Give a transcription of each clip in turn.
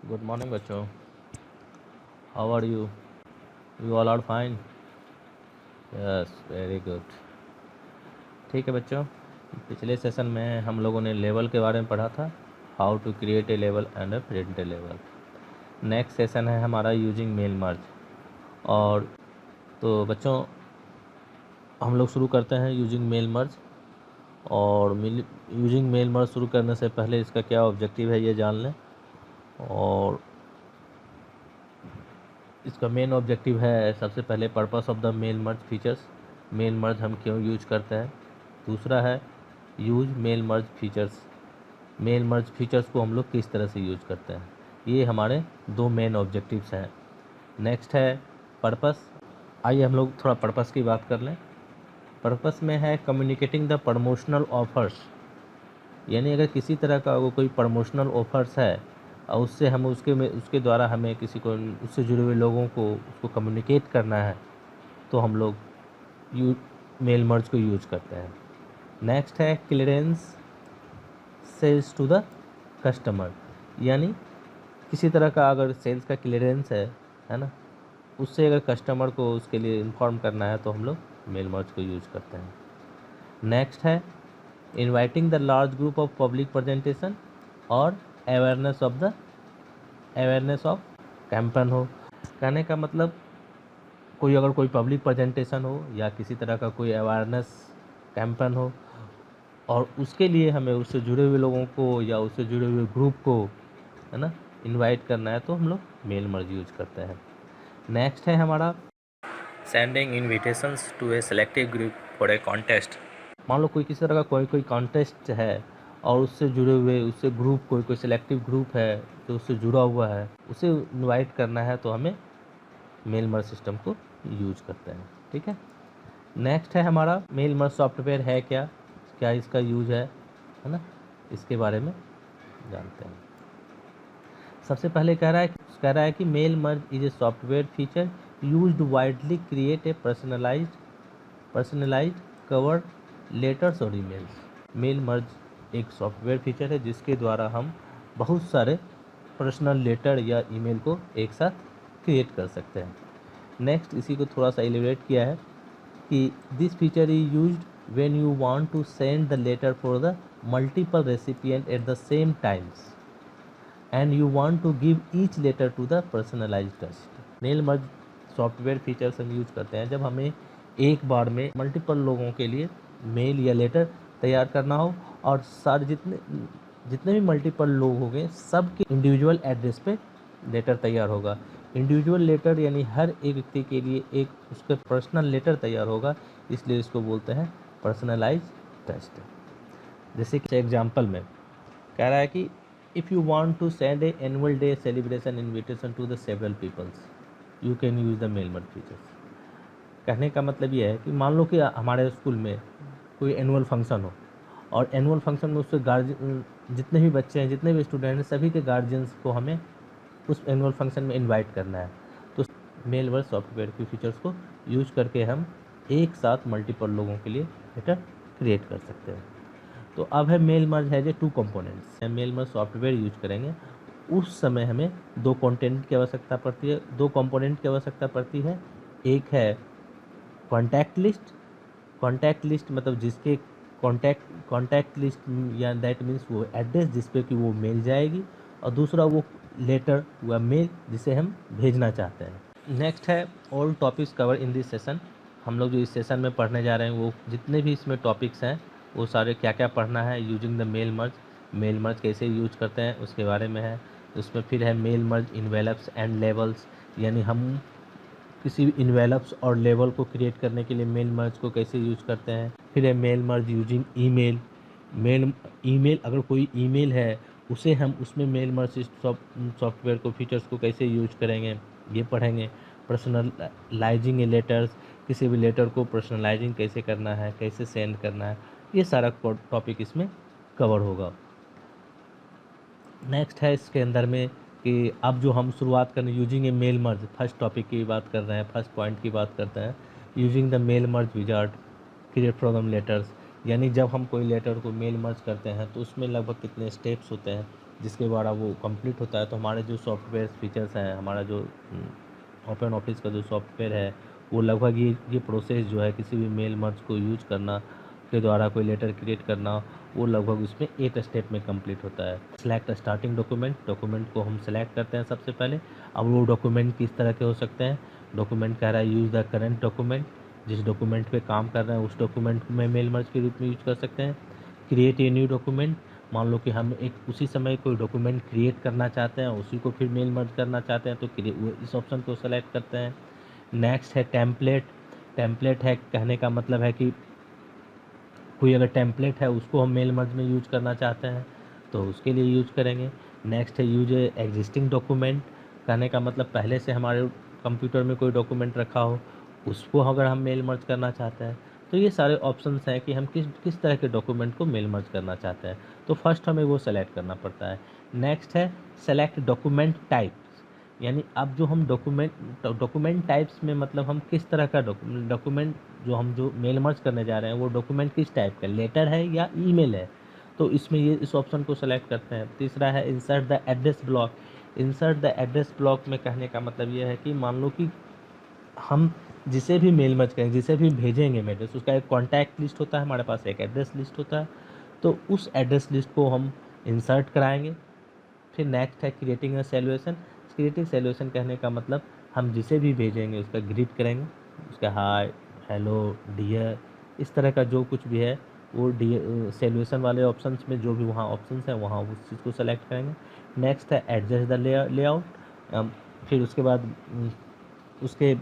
Good morning बच्चों। How are you? You all are fine? Yes, very good. ठीक है बच्चों, पिछले सेशन में हम लोगों ने लेवल के बारे में पढ़ा था, how to create a level and a print a level. Next session है हमारा यूजिंग मेल मर्ज। और तो बच्चों हम लोग शुरू करते हैं यूजिंग मेल मर्ज। और यूजिंग मेल मर्ज शुरू करने से पहले इसका क्या ऑब्जेक्टिव है ये जान लें। और इसका मेन ऑब्जेक्टिव है सबसे पहले purpose of the mail merge features, mail merge हम क्यों यूज करते हैं। दूसरा है use mail merge features, mail merge features को हम लोग किस तरह से यूज करते हैं। ये हमारे दो मेन ऑब्जेक्टिव्स हैं। नेक्स्ट है पर्पस। आइए हम लोग थोड़ा पर्पस की बात कर लें। पर्पस में है कम्युनिकेटिंग द प्रमोशनल ऑफर्स, यानी अगर किसी तरह का वो कोई प्रमोशनल ऑफर्स है और उससे हम उसके द्वारा हमें किसी को उससे जुड़े हुए लोगों को उसको कम्युनिकेट करना है तो हम लोग मेल मर्ज को यूज करते हैं। नेक्स्ट है clearance sales to the customer, यानी किसी तरह का अगर सेल्स का क्लियरेंस है ना, उससे अगर कस्टमर को उसके लिए इन्फॉर्म करना है तो हम लोग मेल मर्ज को यूज करते हैं। नेक्स्ट है inviting the large group of public presentation और अवेयरनेस ऑफ कैंपेन हो। कहने का मतलब अगर कोई पब्लिक प्रेजेंटेशन हो या किसी तरह का कोई अवेयरनेस कैंपेन हो और उसके लिए हमें उससे जुड़े हुए लोगों को या उससे जुड़े हुए ग्रुप को है ना इनवाइट करना है तो हम लोग मेल मर्ज यूज करते हैं। नेक्स्ट है हमारा sending invitations to a selective group for a contest. मान लो कोई किसी तरह का कोई कॉन्टेस्ट है और उससे जुड़े हुए उससे ग्रुप कोई सेलेक्टिव ग्रुप है जो उससे जुड़ा हुआ है, उसे इनवाइट करना है तो हमें मेल मर्ज सिस्टम को यूज करते हैं। ठीक है। नेक्स्ट है हमारा मेल मर्ज सॉफ्टवेयर है क्या इसका यूज है ना, इसके बारे में जानते हैं। सबसे पहले कह रहा है कि mail merge is a software feature used widely create a personalised cover letters और ईमेल्स। मेल मर्ज एक सॉफ्टवेयर फीचर है जिसके द्वारा हम बहुत सारे पर्सनल लेटर या ईमेल को एक साथ क्रिएट कर सकते हैं। नेक्स्ट इसी को थोड़ा सा एलिब्रेट किया है कि this feature is used when you want to send the letter for the multiple recipient at the same times and you want to give each letter to the personalised text. Mail merge software features हम use करते हैं जब हमें एक बार में multiple लोगों के लिए मेल या लेटर तैयार करना हो और सारे जितने भी मल्टीपल लोग होंगे सबके इंडिविजुअल एड्रेस पे लेटर तैयार होगा। इंडिविजुअल लेटर यानी हर एक व्यक्ति के लिए एक उसका पर्सनल लेटर तैयार होगा, इसलिए इसको बोलते हैं पर्सनलाइज टेक्स्ट। जैसे कि एग्जाम्पल में कह रहा है कि if you want to send a annual day celebration invitation to the several peoples you can use the mail merge features. कहने का मतलब ये है कि मान लो कि हमारे स्कूल में कोई एनुअल फंक्शन हो और एनुअल फंक्शन में उससे गार्जियन जितने भी बच्चे हैं जितने भी स्टूडेंट हैं सभी के गार्जियंस को हमें उस एनुअल फंक्शन में इनवाइट करना है तो मेल मर्ज सॉफ्टवेयर की फीचर्स को यूज करके हम एक साथ मल्टीपल लोगों के लिए लेटर क्रिएट कर सकते हैं। तो अब है मेल मर्ज है जो 2 components. Mail merge software use करेंगे उस समय हमें 2 कंटेंट की आवश्यकता पड़ती है, 2 कंपोनेंट की आवश्यकता पड़ती है। एक है कॉन्टैक्ट लिस्ट मतलब जिसके कॉन्टैक्ट लिस्ट या दैट मीन्स वो एड्रेस जिस पे कि वो मेल जाएगी, और दूसरा वो लेटर या मेल जिसे हम भेजना चाहते हैं। नेक्स्ट है all topics cover in this session. हम लोग जो इस सेशन में पढ़ने जा रहे हैं वो जितने भी इसमें टॉपिक्स हैं वो सारे क्या क्या पढ़ना है यूजिंग द मेल मर्ज कैसे यूज करते हैं उसके बारे में है। उसमें फिर है mail merge envelopes and labels, यानी हम किसी भी इन्वेलप्स और लेवल को क्रिएट करने के लिए मेल मर्ज को कैसे यूज करते हैं। फिर है मेल मर्ज यूजिंग ईमेल अगर कोई ईमेल है उसे हम उसमें मेल मर्ज सॉफ्टवेयर को फीचर्स को कैसे यूज करेंगे ये पढ़ेंगे। पर्सनलाइजिंग ए लेटर्स, किसी भी लेटर को पर्सनलाइजिंग कैसे करना है, कैसे सेंड करना है, ये सारा टॉपिक इसमें कवर होगा। नेक्स्ट है इसके अंदर में कि अब जो हम शुरुआत करने using a mail merge first topic की बात कर रहे हैं, फर्स्ट पॉइंट की बात करते हैं using the mail merge wizard create from letters. यानी जब हम कोई लेटर को मेल मर्ज करते हैं तो उसमें लगभग कितने स्टेप्स होते हैं जिसके द्वारा वो कंप्लीट होता है। तो हमारे जो सॉफ्टवेयर फीचर्स हैं, हमारा जो ओपन ऑफिस का जो सॉफ्टवेयर है, वो लगभग ये प्रोसेस जो है किसी भी मेल मर्ज को यूज करना के द्वारा कोई लेटर क्रिएट करना, वो लगभग उसमें 8 स्टेप में कंप्लीट होता है। सेलेक्ट स्टार्टिंग डॉक्यूमेंट, डॉक्यूमेंट को हम सेलेक्ट करते हैं सबसे पहले। अब वो डॉक्यूमेंट किस तरह के हो सकते हैं, डॉक्यूमेंट कह रहा है यूज़ द करंट डॉक्यूमेंट, जिस डॉक्यूमेंट पे काम कर रहे हैं उस डॉक्यूमेंट में मेल मर्ज के रूप में यूज कर सकते हैं। क्रिएट ए न्यू डॉक्यूमेंट, मान लो कि हम एक उसी समय कोई डॉक्यूमेंट क्रिएट करना चाहते हैं, उसी को फिर मेल मर्ज करना चाहते हैं, तो वो इस ऑप्शन को सेलेक्ट करते हैं। नेक्स्ट है टेम्पलेट, टेम्पलेट है कहने का मतलब है कि कोई अगर टेम्पलेट है उसको हम मेल मर्ज में यूज करना चाहते हैं तो उसके लिए यूज करेंगे। नेक्स्ट है यूज एग्जिस्टिंग डॉक्यूमेंट, कहने का मतलब पहले से हमारे कंप्यूटर में कोई डॉक्यूमेंट रखा हो उसको अगर हम मेल मर्ज करना चाहते हैं। तो ये सारे ऑप्शंस हैं कि हम किस किस तरह के डॉक्यूमेंट को मेल मर्ज करना चाहते हैं, तो फर्स्ट हमें वो सेलेक्ट करना पड़ता है। नेक्स्ट है सेलेक्ट डॉक्यूमेंट टाइप्स, यानी अब जो हम डॉक्यूमेंट टाइप्स में मतलब हम किस तरह का डॉक्यूमेंट जो मेल मर्ज करने जा रहे हैं वो डॉक्यूमेंट किस टाइप का, लेटर है या ईमेल है, तो इसमें ये इस ऑप्शन को सेलेक्ट करते हैं। तीसरा है insert the address block, insert the address block में कहने का मतलब ये है कि मान लो कि हम जिसे भी मेल मर्ज करेंगे, जिसे भी भेजेंगे मेल, उसका एक कॉन्टैक्ट लिस्ट होता है हमारे पास, एक एड्रेस लिस्ट होता है, तो उस एड्रेस लिस्ट को हम इंसर्ट कराएंगे। फिर नेक्स्ट है creating a solution, creating solution कहने का मतलब हम जिसे भी भेजेंगे उसका ग्रीट करेंगे, उसका हाय, हेलो, डियर, इस तरह का जो कुछ भी है वो सॉल्यूशन वाले ऑप्शंस में जो भी वहाँ ऑप्शंस हैं वहाँ उस चीज़ को सेलेक्ट करेंगे। नेक्स्ट है एडजस्ट द लेआउट, फिर उसके बाद उसके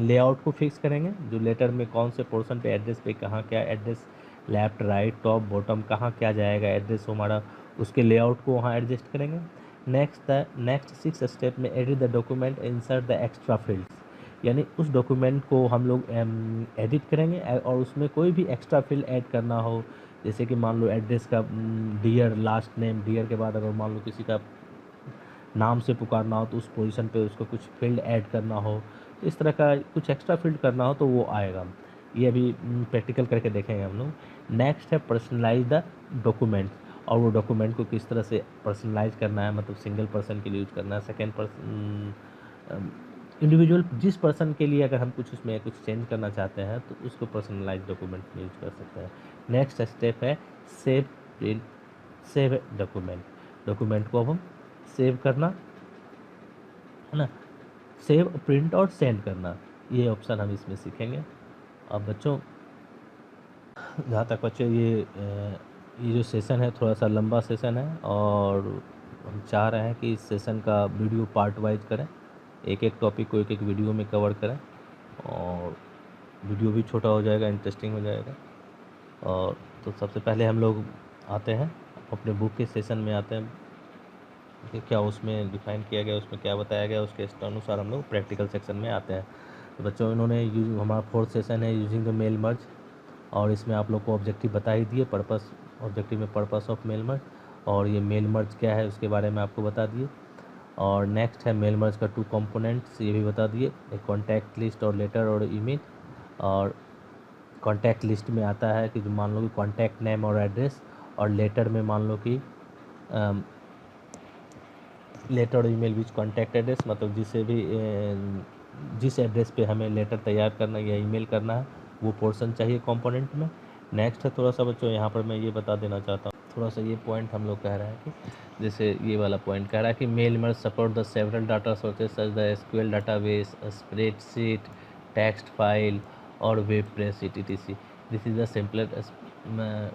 लेआउट को फिक्स करेंगे, जो लेटर में कौन से पोर्शन पे एड्रेस पे कहाँ क्या address, left right top bottom कहाँ क्या जाएगा एड्रेस हमारा, उसके लेआउट को वहाँ एडजस्ट करेंगे। नेक्स्ट 6 स्टेप में edit the document, insert the extra fields, यानी उस डॉक्यूमेंट को हम लोग एडिट करेंगे और उसमें कोई भी एक्स्ट्रा फील्ड ऐड करना हो, जैसे कि मान लो एड्रेस का डियर लास्ट नेम, डियर के बाद अगर मान लो किसी का नाम से पुकारना हो तो उस पोजीशन पे उसको कुछ फील्ड ऐड करना हो, तो इस तरह का कुछ एक्स्ट्रा फील्ड करना हो तो वो आएगा। ये अभी प्रैक्टिकल करके देखेंगे हम लोग। नेक्स्ट है पर्सनलाइज द डॉक्यूमेंट, और वो डॉक्यूमेंट को किस तरह से पर्सनलाइज करना है, मतलब सिंगल पर्सन के लिए यूज करना है, सेकेंड पर्सन इंडिविजुअल, जिस पर्सन के लिए अगर हम कुछ उसमें कुछ चेंज करना चाहते हैं तो उसको पर्सनलाइज डॉक्यूमेंट में यूज कर सकते हैं। नेक्स्ट स्टेप है save print, save document, document को अब हम सेव करना है ना, सेव प्रिंट और सेंड करना, ये ऑप्शन हम इसमें सीखेंगे। अब बच्चों जहाँ तक बच्चों ये जो सेशन है थोड़ा सा लंबा सेशन है और हम चाह रहे हैं कि इस सेशन का वीडियो पार्ट वाइज करें, एक एक टॉपिक को एक एक वीडियो में कवर करें और वीडियो भी छोटा हो जाएगा, इंटरेस्टिंग हो जाएगा। और तो सबसे पहले हम लोग आते हैं अपने बुक के सेशन में आते हैं कि क्या उसमें डिफ़ाइन किया गया, उसमें क्या बताया गया, उसके अनुसार हम लोग प्रैक्टिकल सेक्शन में आते हैं। तो बच्चों इन्होंने हमारा 4th सेशन है यूजिंग द मेल मर्ज, और इसमें आप लोग को ऑब्जेक्टिव बता ही दिए, पर्पस ऑब्जेक्टिव में पर्पस ऑफ मेल मर्ज, और ये मेल मर्ज क्या है उसके बारे में आपको बता दिए। और नेक्स्ट है मेल मर्ज का 2 कंपोनेंट्स, ये भी बता दिए, एक कॉन्टैक्ट लिस्ट और लेटर और ईमेल। और कॉन्टैक्ट लिस्ट में आता है कि जो मान लो कि कॉन्टैक्ट नेम और एड्रेस, और लेटर में मान लो कि लेटर और ईमेल विच कॉन्टैक्ट एड्रेस, मतलब जिस एड्रेस पे हमें लेटर तैयार करना या ईमेल करना है वो पोर्शन चाहिए कंपोनेंट में। नेक्स्ट है थोड़ा सा बच्चों यहाँ पर मैं ये बता देना चाहता हूँ, थोड़ा सा ये पॉइंट हम लोग कह रहे हैं कि जैसे ये वाला पॉइंट कह रहा है कि mail merge support the several data sources such the SQL database, spreadsheet, text file और web press etc. This is the simpler,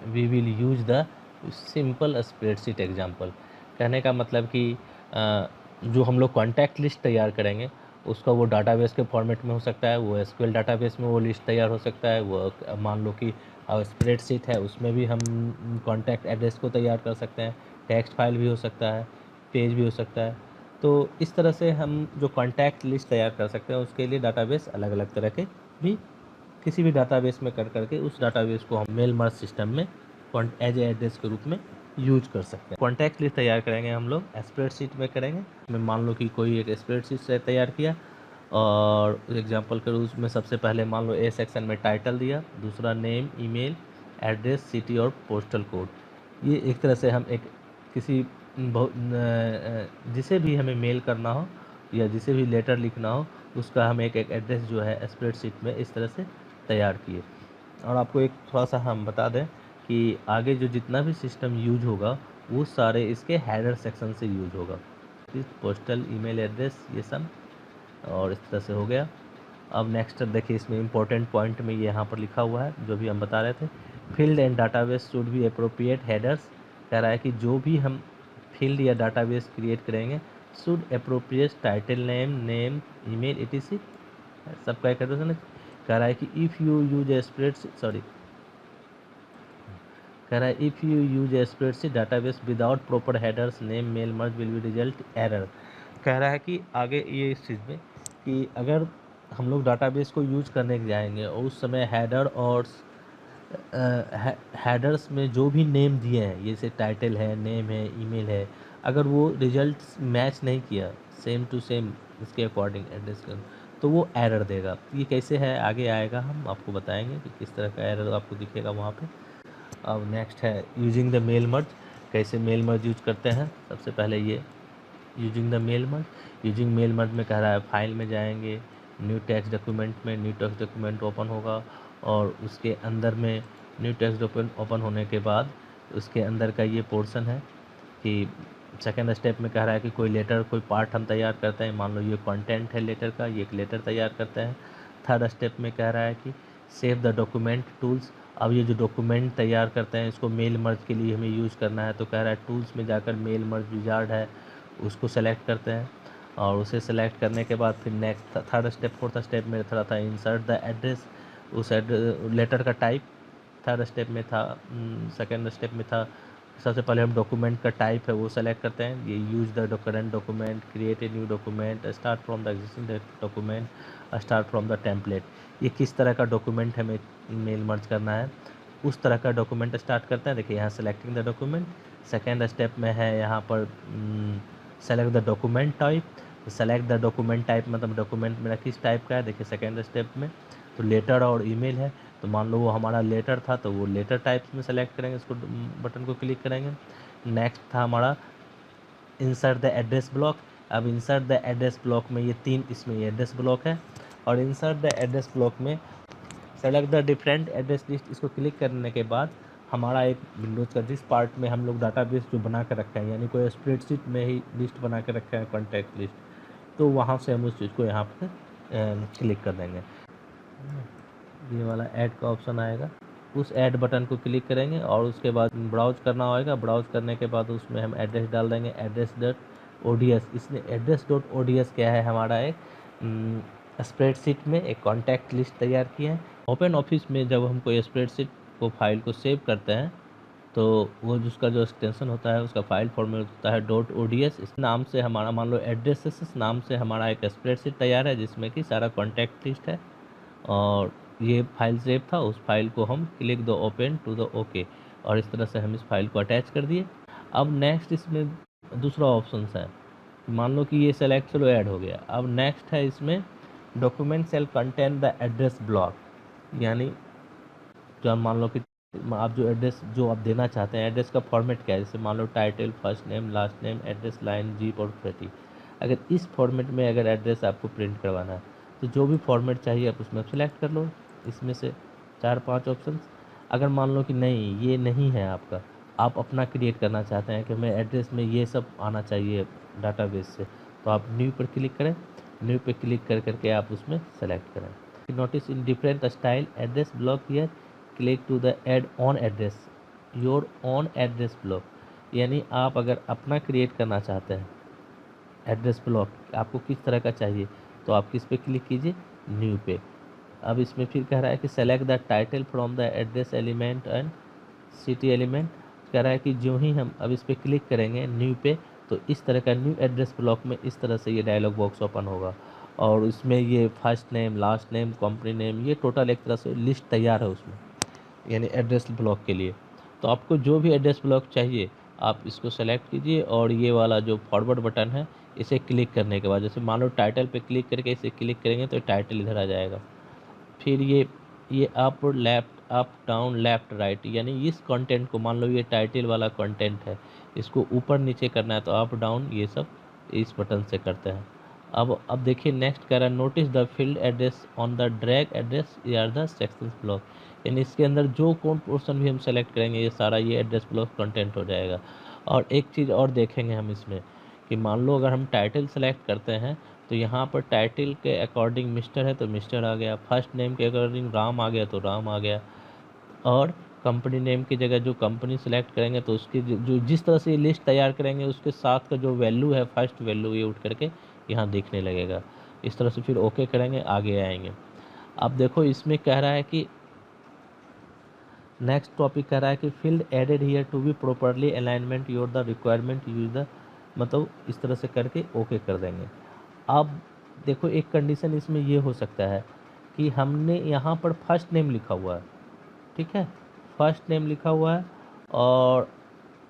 we will use the simple spreadsheet example. कहने का मतलब कि जो हम लोग कॉन्टैक्ट लिस्ट तैयार करेंगे उसका वो डाटाबेस के फॉर्मेट में हो सकता है, वो एसक्यूएल डाटाबेस में वो लिस्ट तैयार हो सकता है, वो मान लो कि स्प्रेडशीट है उसमें भी हम कॉन्टैक्ट एड्रेस को तैयार कर सकते हैं, टेक्स्ट फाइल भी हो सकता है, पेज भी हो सकता है। तो इस तरह से हम जो कॉन्टैक्ट लिस्ट तैयार कर सकते हैं उसके लिए डाटाबेस अलग अलग तरह के भी किसी भी डाटाबेस में कर करके उस डाटाबेस को हम मेल मर्ज सिस्टम में एज ए एड्रेस के रूप में यूज कर सकते हैं। कॉन्टैक्ट लिस्ट तैयार करेंगे हम लोग स्प्रेडशीट में करेंगे, मैं मान लो कि कोई एक स्प्रेडशीट से तैयार किया और एग्जांपल के रूप में सबसे पहले मान लो ए सेक्शन में टाइटल दिया, दूसरा नेम, ईमेल एड्रेस, सिटी और पोस्टल कोड। ये एक तरह से हम एक किसी जिसे भी हमें मेल करना हो या जिसे भी लेटर लिखना हो उसका हम एक एड्रेस जो है स्प्रेडशीट में इस तरह से तैयार किए। और आपको एक थोड़ा सा हम बता दें कि आगे जो जितना भी सिस्टम यूज होगा वो सारे इसके हेडर सेक्शन से यूज होगा। पोस्टल ईमेल एड्रेस ये सब और इस तरह से हो गया। अब नेक्स्ट देखिए इसमें इंपॉर्टेंट पॉइंट में ये यहाँ पर लिखा हुआ है जो भी हम बता रहे थे, field and database should be appropriate headers. कह रहा है कि जो भी हम फील्ड या डाटाबेस क्रिएट करेंगे should appropriate title name email etc सबका एक एड्रेस है। कह रहा है कि if you use a spreadsheet कह रहा है if you use a spreadsheet database without proper headers name mail merge will be result error. कह रहा है कि आगे ये इस चीज़ में कि अगर हम लोग डाटाबेस को यूज करने के जाएंगे और उस समय हेडर और हेडर्स में जो भी नेम दिए हैं जैसे टाइटल है नेम है ईमेल है, अगर वो रिजल्ट मैच नहीं किया सेम टू सेम इसके अकॉर्डिंग एड्रेस का तो वो एरर देगा। ये कैसे है आगे आएगा, हम आपको बताएंगे कि किस तरह का एरर आपको दिखेगा वहाँ पे। अब नेक्स्ट है यूजिंग द मेल मर्ज। कैसे मेल मर्ज यूज करते हैं, सबसे पहले ये using the mail merge. Using mail merge में कह रहा है फाइल में जाएंगे, न्यू टेक्स्ट डॉक्यूमेंट में न्यू टेक्स्ट डॉक्यूमेंट ओपन होगा और उसके अंदर में न्यू टेक्स्ट डॉक्यूमेंट ओपन होने के बाद उसके अंदर का ये पोर्शन है कि सेकेंड स्टेप में कह रहा है कि कोई लेटर कोई पार्ट हम तैयार करते हैं, मान लो ये कंटेंट है लेटर का, ये एक लेटर तैयार करते हैं। थर्ड स्टेप में कह रहा है कि सेव द डॉक्यूमेंट टूल्स। अब ये जो डॉक्यूमेंट तैयार करते हैं इसको मेल मर्ज के लिए हमें यूज़ करना है तो कह रहा है टूल्स में जाकर मेल मर्ज विजार्ड है उसको सेलेक्ट करते हैं और उसे सेलेक्ट करने के बाद फिर next third step fourth step में थोड़ा था इंसर्ट द एड्रेस, उस लेटर का टाइप थर्ड स्टेप में था। सेकेंड स्टेप में था सबसे पहले हम डॉक्यूमेंट का टाइप है वो सेलेक्ट करते हैं, ये use the current document, create a new document, start from the existing document, start from the template. ये किस तरह का डॉक्यूमेंट हमें मेल मर्ज करना है उस तरह का डॉक्यूमेंट स्टार्ट करते हैं। देखिए यहाँ selecting the document, second step में है यहाँ पर select the document type. Select the document type मतलब डॉक्यूमेंट मेरा किस टाइप का है, देखिए सेकेंड स्टेप में तो लेटर और ईमेल है तो मान लो वो हमारा लेटर था तो वो लेटर टाइप्स में सेलेक्ट करेंगे, इसको बटन को क्लिक करेंगे। नेक्स्ट था हमारा इंसर्ट द एड्रेस ब्लॉक। अब इंसर्ट द एड्रेस ब्लॉक में ये तीन इसमें ये एड्रेस ब्लॉक है और इंसर्ट द एड्रेस ब्लॉक में select the different address list, इसको क्लिक करने के बाद हमारा एक विंडोज़ का जिस पार्ट में हम लोग डाटाबेस जो बना कर रखे हैं यानी कोई स्प्रेडशीट में ही लिस्ट बना कर रखे हैं कॉन्टैक्ट लिस्ट तो वहाँ से हम उस चीज़ को यहाँ पर क्लिक कर देंगे। ये वाला ऐड का ऑप्शन आएगा, उस ऐड बटन को क्लिक करेंगे और उसके बाद ब्राउज करना होगा। ब्राउज करने के बाद उसमें हम एड्रेस डाल देंगे एड्रेस डॉट ओडीएस। इसने एड्रेस डॉट ओडीएस क्या है, हमारा एक स्प्रेडशीट में एक कॉन्टैक्ट लिस्ट तैयार की है। ओपन ऑफिस में जब हम कोई स्प्रेडशीट को फाइल को सेव करते हैं तो वो जिसका जो एक्सटेंशन होता है उसका फाइल फॉर्मेट होता है डॉट ओडीएस। इस नाम से हमारा मान लो एड्रेसेस नाम से हमारा एक स्प्रेडशीट तैयार है जिसमें कि सारा कॉन्टैक्ट लिस्ट है और ये फाइल सेव था, उस फाइल को हम click the open to the okay और इस तरह से हम इस फाइल को अटैच कर दिए। अब नेक्स्ट इसमें दूसरा ऑप्शन है, मान लो कि ये सेलेक्ट चलो ऐड हो गया। अब नेक्स्ट है इसमें document shall contain the address block, यानी जो मान लो कि आप जो एड्रेस जो आप देना चाहते हैं एड्रेस का फॉर्मेट क्या है, जैसे मान लो title first name last name address line zip और प्रति। अगर इस फॉर्मेट में अगर एड्रेस आपको प्रिंट करवाना है तो जो भी फॉर्मेट चाहिए आप उसमें सेलेक्ट कर लो इसमें से 4-5 ऑप्शन। अगर मान लो कि नहीं ये नहीं है आपका, आप अपना क्रिएट करना चाहते हैं कि हमें एड्रेस में ये सब आना चाहिए डाटाबेस से, तो आप न्यू पर क्लिक करें, न्यू पे क्लिक कर करके आप उसमें सेलेक्ट करें। Notice in different style address block here, click to the add on address your on address block. यानी आप अगर अपना क्रिएट करना चाहते हैं एड्रेस ब्लॉक आपको किस तरह का चाहिए तो आप किस पे क्लिक कीजिए, न्यू पे। अब इसमें फिर कह रहा है कि select the title from the address element and city element. कह रहा है कि जो ही हम अब इस पर क्लिक करेंगे न्यू पे तो इस तरह का न्यू एड्रेस ब्लॉक में इस तरह से ये डायलॉग बॉक्स ओपन होगा और इसमें ये first name last name company name ये टोटल एक तरह से लिस्ट तैयार है उसमें, यानी एड्रेस ब्लॉक के लिए। तो आपको जो भी एड्रेस ब्लॉक चाहिए आप इसको सेलेक्ट कीजिए और ये वाला जो फॉरवर्ड बटन है इसे क्लिक करने के बाद जैसे मान लो टाइटल पे क्लिक करके इसे क्लिक करेंगे तो टाइटल इधर आ जाएगा। फिर ये up left up down left right, यानी इस कंटेंट को, मान लो ये टाइटल वाला कंटेंट है, इसको ऊपर नीचे करना है तो अप डाउन ये सब इस बटन से करते हैं। अब देखिए नेक्स्ट कह रहा है notice the field address on the drag address या द सेक्शन ब्लॉक, यानी इसके अंदर जो कौन पोर्शन भी हम सेलेक्ट करेंगे ये सारा ये एड्रेस ब्लॉक कंटेंट हो जाएगा। और एक चीज़ और देखेंगे हम इसमें कि मान लो अगर हम टाइटल सेलेक्ट करते हैं तो यहाँ पर टाइटल के अकॉर्डिंग मिस्टर है तो मिस्टर आ गया, फर्स्ट नेम के अकॉर्डिंग राम आ गया तो राम आ गया, और कंपनी नेम की जगह जो कंपनी सेलेक्ट करेंगे तो उसकी जो जिस तरह से ये लिस्ट तैयार करेंगे उसके साथ का जो वैल्यू है फर्स्ट वैल्यू ये उठ करके यहाँ दिखने लगेगा। इस तरह से फिर ओके करेंगे, आगे आएंगे। अब देखो इसमें कह रहा है कि नेक्स्ट टॉपिक कह रहा है कि field added here to be properly alignment your the requirement use the, मतलब इस तरह से करके ओके कर देंगे। अब देखो एक कंडीशन इसमें ये हो सकता है कि हमने यहाँ पर फर्स्ट नेम लिखा हुआ है, ठीक है, फर्स्ट नेम लिखा हुआ है और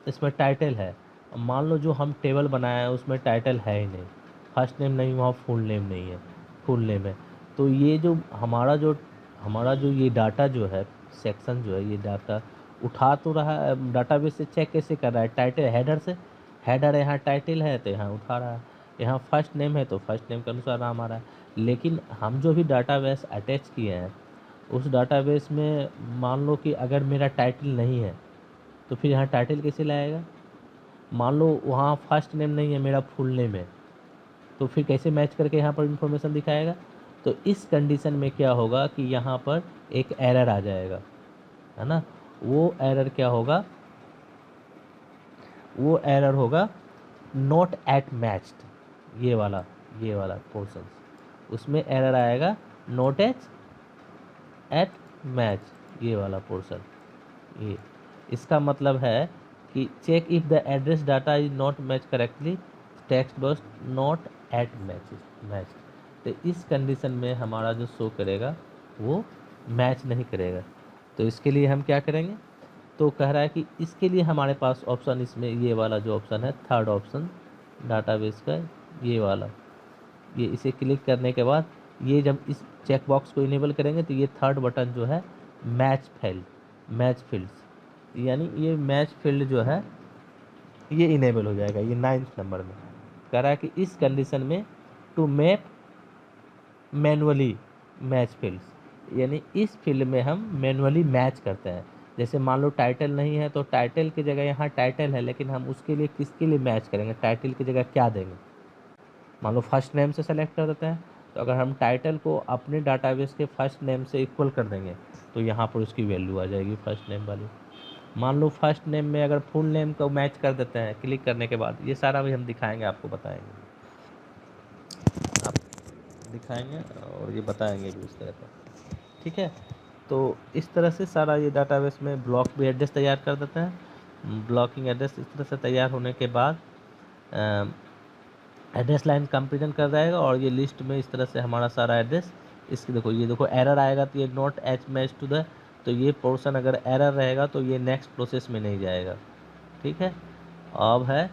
इसमें टाइटल है। मान लो जो हम टेबल बनाया है उसमें टाइटल है ही नहीं, फर्स्ट नेम नहीं, वहाँ फुल नेम नहीं है, फुल नेम है, तो ये जो हमारा जो ये डाटा जो है सेक्शन जो है ये डाटा उठा तो रहा है, डाटाबेस से चेक कैसे कर रहा है, टाइटल हेडर से, हेडर यहाँ टाइटल है तो यहाँ उठा रहा है, यहाँ फर्स्ट नेम है तो फर्स्ट नेम के अनुसार नाम आ रहा है। लेकिन हम जो भी डाटाबेस अटैच किए हैं उस डाटाबेस में मान लो कि अगर मेरा टाइटल नहीं है तो फिर यहाँ टाइटल कैसे लाएगा, मान लो वहाँ फर्स्ट नेम नहीं है मेरा फुल नेम है तो फिर कैसे मैच करके यहाँ पर इंफॉर्मेशन दिखाएगा। तो इस कंडीशन में क्या होगा कि यहाँ पर एक एरर आ जाएगा, है ना, वो एरर क्या होगा, वो एरर होगा नॉट एट मैच्ड, ये वाला पोर्शन, उसमें एरर आएगा नॉट एट मैच, ये वाला पोर्शन। ये इसका मतलब है कि check if the address data is not match correctly text box not at match, तो इस कंडीशन में हमारा जो शो करेगा वो मैच नहीं करेगा। तो इसके लिए हम क्या करेंगे, तो कह रहा है कि इसके लिए हमारे पास ऑप्शन, इसमें ये वाला जो ऑप्शन है थर्ड ऑप्शन डाटाबेस का, ये वाला, ये इसे क्लिक करने के बाद ये जब इस चेक बॉक्स को इनेबल करेंगे तो ये थर्ड बटन जो है मैच फील्ड्स, यानी ये मैच फील्ड जो है ये इनेबल हो जाएगा। ये 9th नंबर में कह रहा है कि इस कंडीशन में to map manually match fields, यानी इस फील्ड में हम मैनुअली मैच करते हैं। जैसे मान लो टाइटल नहीं है तो टाइटल की जगह यहाँ टाइटल है लेकिन हम उसके लिए किसके लिए मैच करेंगे, टाइटल की जगह क्या देंगे, मान लो फर्स्ट नेम से सेलेक्ट कर देते हैं तो अगर हम टाइटल को अपने डाटाबेस के फर्स्ट नेम से इक्वल कर देंगे तो यहाँ पर उसकी वैल्यू आ जाएगी फर्स्ट नेम वाली। मान लो फर्स्ट नेम में अगर फुल नेम को मैच कर देते हैं क्लिक करने के बाद, ये सारा भी हम दिखाएंगे, आपको बताएंगे, आप दिखाएंगे और ये बताएंगे भी उस तरह का, ठीक है। तो इस तरह से सारा ये डाटाबेस में ब्लॉक भी एड्रेस तैयार कर देते हैं। ब्लॉकिंग एड्रेस इस तरह से तैयार होने के बाद एड्रेस लाइन कंपेरिजन कर जाएगा और ये लिस्ट में इस तरह से हमारा सारा एड्रेस, इसकी देखो ये देखो एरर आएगा तो ये not H match to the, तो ये पोर्शन अगर एरर रहेगा तो ये नेक्स्ट प्रोसेस में नहीं जाएगा, ठीक है। अब है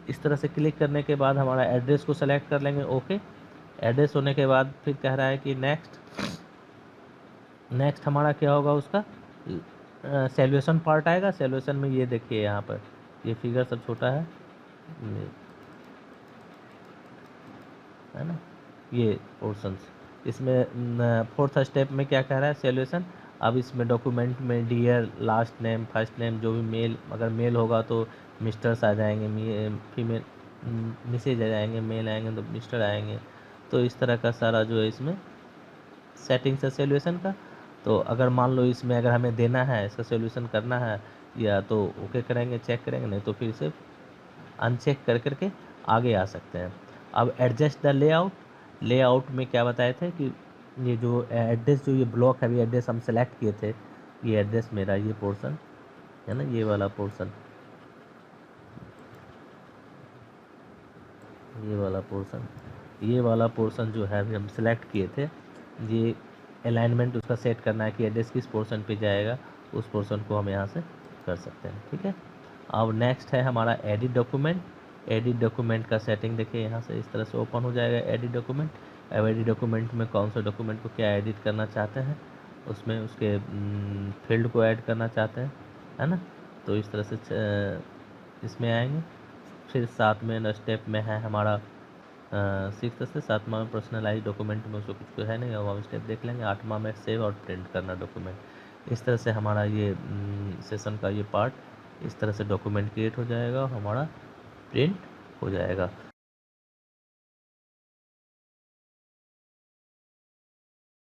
इस तरह से क्लिक करने के बाद हमारा एड्रेस को सेलेक्ट कर लेंगे, ओके। एड्रेस होने के बाद फिर कह रहा है कि नेक्स्ट हमारा क्या होगा, उसका सैल्यूशन पार्ट आएगा। सैल्यूशन में ये देखिए यहाँ पर ये फिगर सब छोटा है ना, ये पोर्शंस, इसमें फोर्थ स्टेप में क्या कह रहा है सैल्यूशन। अब इसमें डॉक्यूमेंट में dear, last name, first name, जो भी मेल, अगर मेल होगा तो मिस्टर्स आ जाएंगे, फीमेल मिसेज आ जाएंगे, मेल आएंगे तो मिस्टर आएंगे। तो इस तरह का सारा जो है इसमें सेटिंग्स है सॉल्यूशन का। तो अगर मान लो इसमें अगर हमें देना है, इसका सॉल्यूशन करना है, या तो ओके करेंगे, चेक करेंगे, नहीं तो फिर से अनचेक कर करके आगे आ सकते हैं। अब एडजस्ट द लेआउट में क्या बताए थे कि ये जो एड्रेस, जो ये ब्लॉक है, अभी एड्रेस हम सेलेक्ट किए थे, ये एड्रेस मेरा ये पोर्शन है ना, ये वाला पोर्शन, ये वाला पोर्शन जो है हम सेलेक्ट किए थे, ये अलाइनमेंट उसका सेट करना है कि एड्रेस किस पोर्शन पे जाएगा, उस पोर्शन को हम यहाँ से कर सकते हैं, ठीक है। अब नेक्स्ट है हमारा एडिट डॉक्यूमेंट का सेटिंग। देखिए यहाँ से इस तरह से ओपन हो जाएगा एडिट डॉक्यूमेंट। अब एडिट डॉक्यूमेंट में कौन सा डॉक्यूमेंट को क्या एडिट करना चाहते हैं उसमें उसके फील्ड को ऐड करना चाहते हैं, है ना। तो इस तरह से इसमें आएंगे। फिर 7वें स्टेप में है हमारा 6th से 7वां में पर्सनलाइज डॉक्यूमेंट में उसको कुछ है नहीं, वो हम स्टेप देख लेंगे। 8वां में सेव और प्रिंट करना डॉक्यूमेंट। इस तरह से हमारा ये सेशन का ये पार्ट इस तरह से डॉक्यूमेंट क्रिएट हो जाएगा और हमारा प्रिंट हो जाएगा।